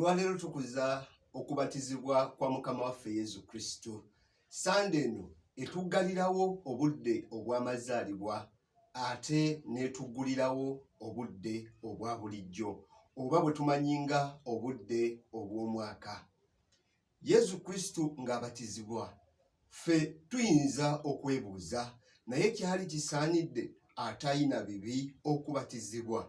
Olwaleero tukuza okubatizibwa kwa Mukama waffe Yesu Kristo. Sande eno etuggalirawo obudde obw'amazaalibwa ate n'etuggulirawo obudde obwa bulijjo oba bwe tumanyinga obudde obw'omwaka. Yesu Kristo ng'abatizibwa, ffe tuyinza okwebuuza naye kyali kisaanidde atayina bibi okubatizibwa?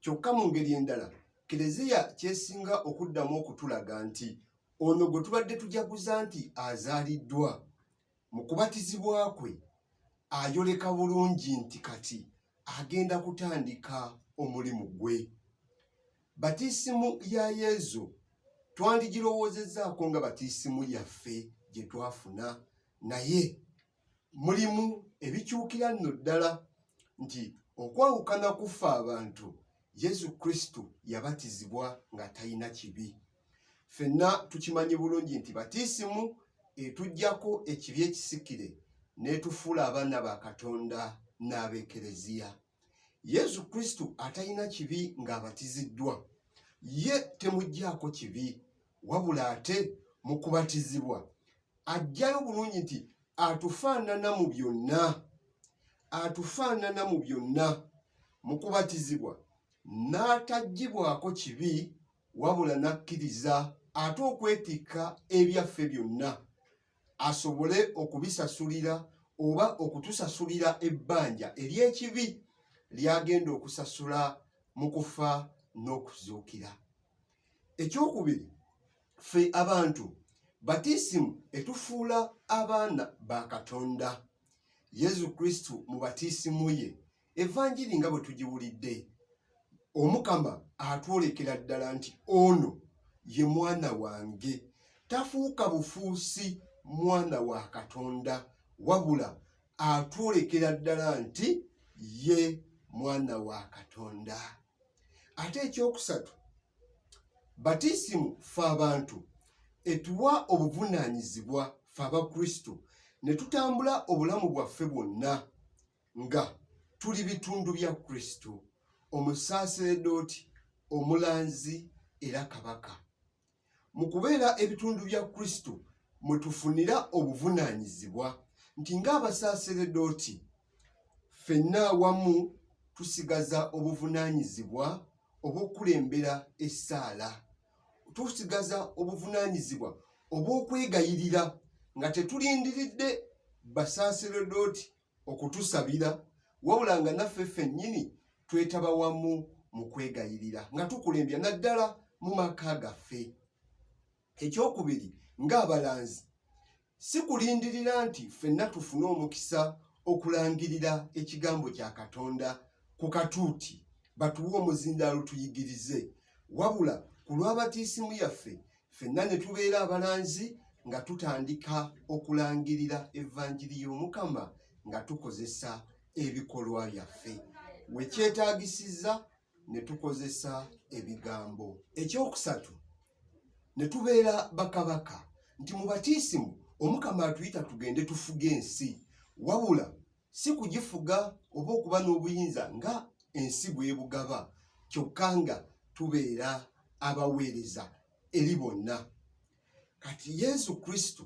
Kyokka mu ngeri endala Keleziya kyesinga okuddamu okutulaga nti ono gwe tubadde tujaguza nti azaaliddwa, mu kubatizibwa kwe ayoleka bulungi nti kati agenda kutandika omulimu gwe. Batiisimu ya Yesu twandigirowoozezaako nga batiisimu yaffe gye twafuna, naye mulimu ebikyukira nno ddala nti okwawukana kuffe abantu, Yesu Kristo yabatizibwa nga talina kibi. Ffenna tukimanyi bulungi nti batiisimu etuggyako ekibi ekisikire n'etufuula abaana ba Katonda n'ab'Ekeleziya. Yesu Kristo atalina kibi ng'abatiziddwa, ye temuggyako kibi, wabula ate mu kubatizibwa ajjayo bulungi nti atufaanana mu byonna, atufaanana mu byonna. Mu kubatizibwa n'ataggyibwako kibi, wabula n'akkiriza ate okwetikka ebyaffe byonna asobole okubisasulira oba okutusasulira ebbanja ery'ekibi ly'agenda okusasula mu kufa n'okuzuukira. Ekyokubiri, ffe abantu batiisimu etufuula abaana ba Katonda. Yesu Kristo mu batiisimu ye, evanjiri nga bwe tugiwulidde, Omukama atwolekera ddala nti ono ye mwana wange. Tafuuka bufuusi mwana wa Katonda, wabula atwolekera ddala nti ye mwana wa Katonda. Ate ekyokusatu, batiisimu ffe abantu etuwa obuvunaanyizibwa ffe Abakristo ne tutambula obulamu bwaffe bwonna nga tuli bitundu bya Kristo, omusaaseredooti, omulanzi era kabaka. Mu kubeera ebitundu bya Kristo mwe tufunira obuvunaanyizibwa nti ng'abasaaseredooti ffenna awamu tusigaza obuvunaanyizibwa obw'okulembera essaala, tusigaza obuvunaanyizibwa obw'okwegayirira nga tetulindiridde basaaseredooti okutusabira, wabula nga naffe ffennyini twetaba wamu mu kwegayirira nga tukulembya naddala mu maka gaffe. Ekyokubiri, ng'abalanzi si kulindirira nti ffenna tufune omukisa okulangirira ekigambo kya Katonda ku katuuti batuwe omuzindaalo tuyigirize, wabula ku lw'abatiisimu yaffe ffenna ne tubeera abalanzi nga tutandika okulangirira evanjiri y'Omukama nga tukozesa ebikolwa byaffe, we kyetaagisiza ne tukozesa ebigambo. Ekyokusatu, ne tubeera bakabaka nti mu batiisimu Omukama atuyita tugende tufuge ensi, wabula si kugifuga oba okuba n'obuyinza nga ensi bw'ebugaba, kyokka nga tubeera abaweereza eri bonna. Kati Yesu Kristo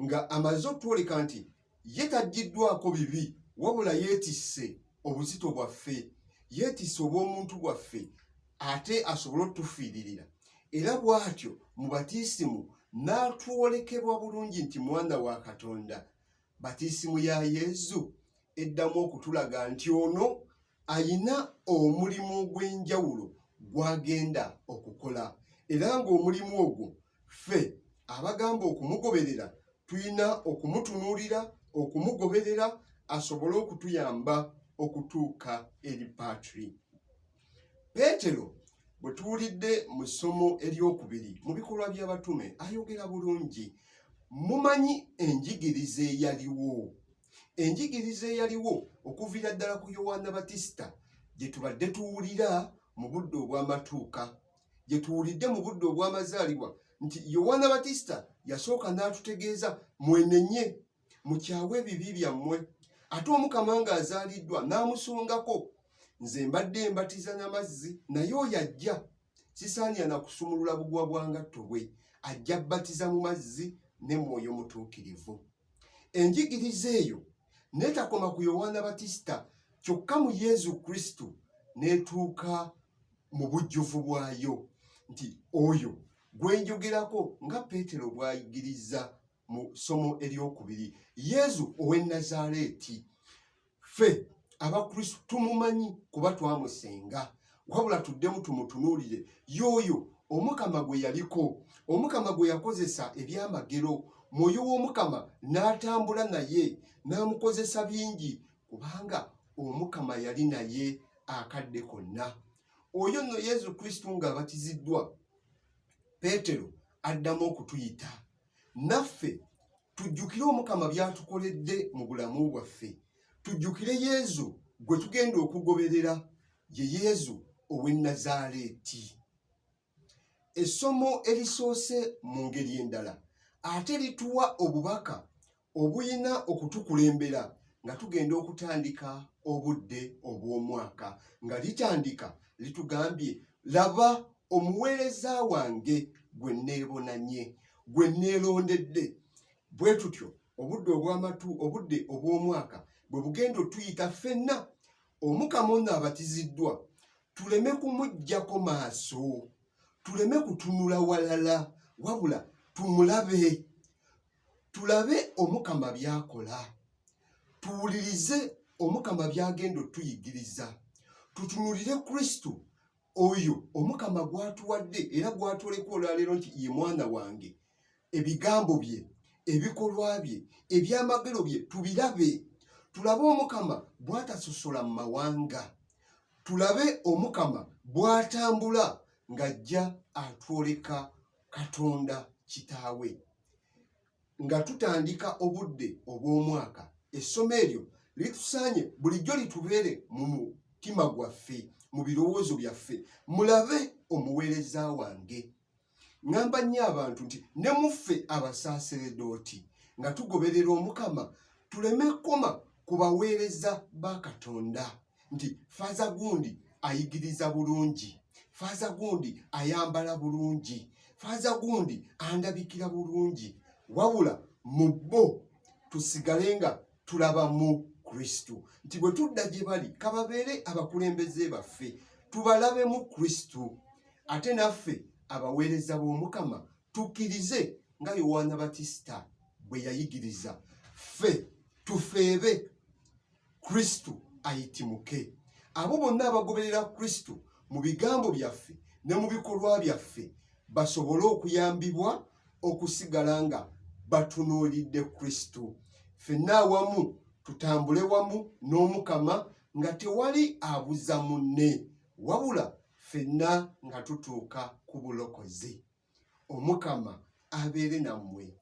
nga amaze okutwoleka nti ye taggiddwako bibi, wabula yeetisse obuzito bwaffe, yeetisse obw'omuntu bwaffe, ate asobole otufiiririra. Era bw'atyo mu batiisimu n'atwolekerwa bulungi nti mwana wa Katonda. Batiisimu ya Yesu eddamu okutulaga nti ono ayina omulimu ogw'enjawulo gw'agenda okukola, era ng'omulimu ogwo ffe abagamba okumugoberera tulina okumutunuulira, okumugoberera asobole okutuyamba okutuuka eri Patri. Peetero bwe tuwulidde mu ssomo eryokubiri mu bikolwa by'abatume ayogera bulungi. Mumanyi enjigiriza eyaliwo. Enjigiriza eyaliwo okuviira ddala ku Yowaana Batisita gye tubadde tuwulira mu budde obw'amatuuka, gye tuwulidde mu budde obw'amazaalibwa nti Yowaana Batisita yasooka n'atutegeeza mwenenye mukyawe ebibi byammwe, ate Omukama ng'azaaliddwa n'amusongako, nze mbadde mbatiza n'amazzi naye oyo ajja sisaani anakusumulula bugwa bwa ngatto bwe, ajja bbatiza mu mazzi ne Mwoyo Mutuukirivu. Enjigiriza eyo neetakoma ku Yowaana Batisita kyokka mu Yesu Kristo neetuuka mu bujjuvu bwayo, nti oyo gwe njogerako nga Peetero bw'ayigiriza mu ssomo eryokubiri, Yesu ow'e Nazaaleeti. Ffe Abakristo tumumanyi kuba twamusenga, wabula tuddemu tumutunuulire y'oyo Omukama gwe yaliko, Omukama gwe yakozesa ebyamagero, Mwoyo w'Omukama n'atambula naye n'amukozesa bingi, kubanga Omukama yali naye akadde konna. Oyo nno Yesu Kristo ng'abatiziddwa, Peetero addamu okutuyita naffe tujjukire Omukama by'atukoledde mu bulamu bwaffe, tujjukire Yesu gwe tugenda okugoberera, ye Yesu ow'e Nazaaleeti. Essomo erisoose mu ngeri endala ate lituwa obubaka obuyina okutukulembera nga tugenda okutandika obudde obw'omwaka, nga litandika litugambye, laba omuweereza wange gwe neebonanye, gwe neerondedde. Bwe tutyo obudde obw'omwaka bwe bugenda otuyita ffenna, Omukama ono abatiziddwa, tuleme kumuggyako maaso, tuleme kutunula walala, wabula tumulabe, tulabe Omukama by'akola, tuwulirize Omukama by'agenda otuyigiriza, tutunulire Kristo oyo Omukama gw'atuwadde era gw'atuleka olwaleero nti ye mwana wange. Ebigambo bye, ebikolwa bye, ebyamagero bye tubirabe, tulabe Omukama bw'atasosola mu mawanga, tulabe Omukama bw'atambula ng'ajja atwoleka Katonda Kitaawe. Nga tutandika obudde obw'omwaka, essomo eryo litusaanye bulijjo litubeere mu mutima gwaffe, mu birowoozo byaffe, mulabe omuweereza wange. Ngamba nnyo abantu nti ne muffe abasaaseredooti nga tugoberera Omukama, tuleme koma ku baweereza ba Katonda nti faaza gundi ayigiriza bulungi, faaza gundi ayambala bulungi, faaza gundi andabikira bulungi, wabula mu bo tusigale nga tulaba mu Kristo, nti bwe tudda gye bali kababeere abakulembeze baffe, tubalabe mu Kristo. Ate naffe abaweereza b'Omukama tukkirize nga Yowaana Batisita bwe yayigiriza, ffe tufeebe Kristo ayitimuke. Abo bonna abagoberera Kristo mu bigambo byaffe ne mu bikolwa byaffe basobole okuyambibwa okusigala nga batunuulidde Kristo. Ffenna awamu tutambule wamu n'Omukama nga tewali abuza munne, wabula ffenna nga tutuuka ku bulokozi. Omukama abeere nammwe.